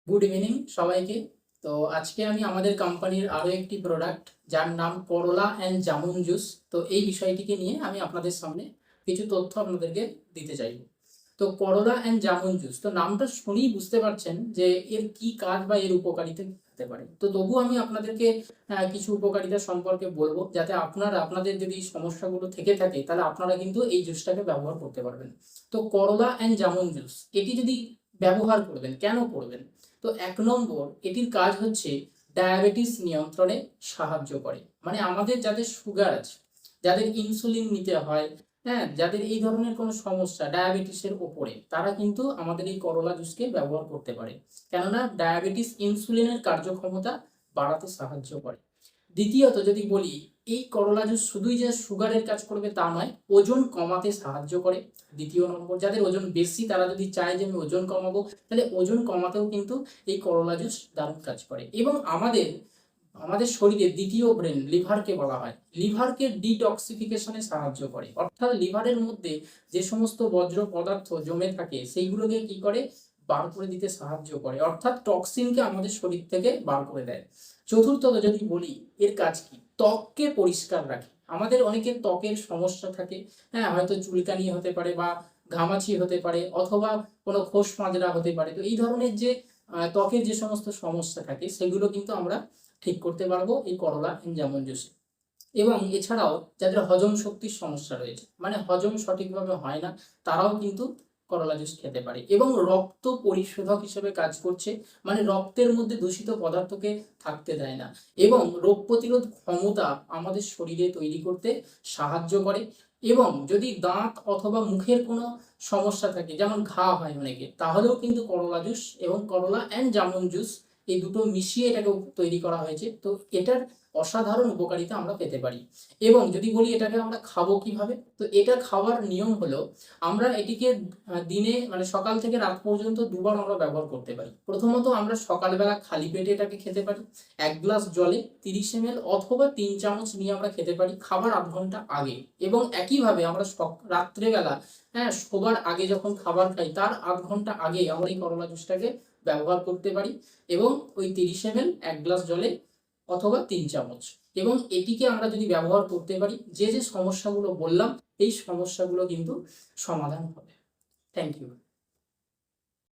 Good evening সবাইকে। তো আজকে আমি আমাদের কোম্পানির আরো একটি প্রোডাক্ট যার নাম করলা অ্যান্ড জামুন জুস, তো এই বিষয়টিকে নিয়ে আমি আপনাদের সামনে কিছু তথ্য আপনাদেরকে দিতে চাইবো। তো করলা অ্যান্ড জামুন জুস, তো নামটা শুনেই বুঝতে পারছেন যে এর কি কাজ বা এর উপকারিতা হতে পারে। তো তবু আমি আপনাদেরকে কিছু উপকারিতা সম্পর্কে বলবো, যাতে আপনারা আপনাদের যদি সমস্যাগুলো থেকে থাকে তাহলে আপনারা কিন্তু এই জুসটাকে ব্যবহার করতে পারবেন। তো করলা অ্যান্ড জামুন জুস এটি যদি ব্যবহার করবেন, কেন করবেন? তো 1 নম্বর, এটির কাজ হচ্ছে ডায়াবেটিস নিয়ন্ত্রণে সাহায্য করে। মানে আমাদের যাদের সুগার আছে, যাদের ইনসুলিন নিতে হয়, হ্যাঁ, যাদের এই ধরনের কোনো সমস্যা ডায়াবেটিসের ওপরে, তারা কিন্তু আমাদের এই করলা জুসকে ব্যবহার করতে পারে। কেননা ডায়াবেটিস ইনসুলিনের কার্যক্ষমতা বাড়াতে সাহায্য করে। দ্বিতীয়ত যদি বলি, এই করলা জুস শুধুই যে সুগারের কাজ করবে তা নয়, ওজন কমাতে সাহায্য করে। 2 নম্বর, যাদের ওজন বেশি তারা যদি চায় যে আমি ওজন কমাবো, তাহলে ওজন কমাতেও কিন্তু এই করলা জুস দারুণ কাজ করে। এবং আমাদের আমাদের শরীরে দ্বিতীয় ব্রেন লিভারকে বলা হয়, লিভারকে ডিটক্সিফিকেশনে সাহায্য করে। অর্থাৎ লিভারের মধ্যে যে সমস্ত বজ্র পদার্থ জমে থাকে সেইগুলোকে কি করে, বার করে দিতে সাহায্য করে। অর্থাৎ টক্সিনকে আমাদের শরীর থেকে বার করে দেয়। চতুর্থত যদি বলি, এর কাজ কি, ত্বককে পরিষ্কার রাখে। আমাদের অনেকের ত্বকের সমস্যা থাকে, হ্যাঁ, হয়তো চুলকানি হতে পারে বা ঘামাচি হতে পারে, অথবা কোনো খোস মাজরা হতে পারে। তো এই ধরনের যে ত্বকের যে সমস্ত সমস্যা থাকে সেগুলো কিন্তু আমরা ঠিক করতে পারবো এই করলা জামুন জুসে। এবং এছাড়াও যাদের হজম শক্তির সমস্যা রয়েছে, মানে হজম সঠিকভাবে হয় না, তারাও কিন্তু করলা জুস খেতে পারে। এবং রক্ত পরিশোধক হিসেবে কাজ করছে, মানে রক্তের মধ্যে দূষিত পদার্থকে থাকতে দেয় না। এবং রোগ প্রতিরোধ ক্ষমতা আমাদের শরীরে তৈরি করতে সাহায্য করে। এবং যদি দাঁত অথবা মুখের কোনো সমস্যা থাকে, যেমন ঘা হয় অনেকে, তাহলেও কিন্তু করলা জুস এবং করলা অ্যান্ড জামুন জুস এই দুটো মিশিয়ে এটাকে তৈরি করা হয়েছে। তো এটার অসাধারণ উপকারিতা আমরা পেতে পারি। এবং যদি বলি এটাকে আমরা খাবো কিভাবে, তো এটা খাওয়ার নিয়ম হলো, আমরা এটিকে দিনে মানে সকাল থেকে রাত পর্যন্ত দুবার আমরা ব্যবহার করতে পারি। প্রথমত আমরা সকালবেলা খালি পেটে এটাকে খেতে পারি। 1 গ্লাস জলে 30 ml অথবা 3 চামচ নিয়ে আমরা খেতে পারি খাবার 8 ঘন্টা আগে। এবং একইভাবে আমরা রাত্রেবেলা, হ্যাঁ, শোবার আগে যখন খাবার খাই তার 8 ঘন্টা আগে আমরা এই করলা জুসটাকে ব্যবহার করতে পারি। এবং ওই 30 ml 1 গ্লাস জলে অথবা 3 চামচ, এবং এটিকে আমরা যদি ব্যবহার করতে পারি, যে যে সমস্যাগুলো বললাম এই সমস্যাগুলো কিন্তু সমাধান হবে। Thank you.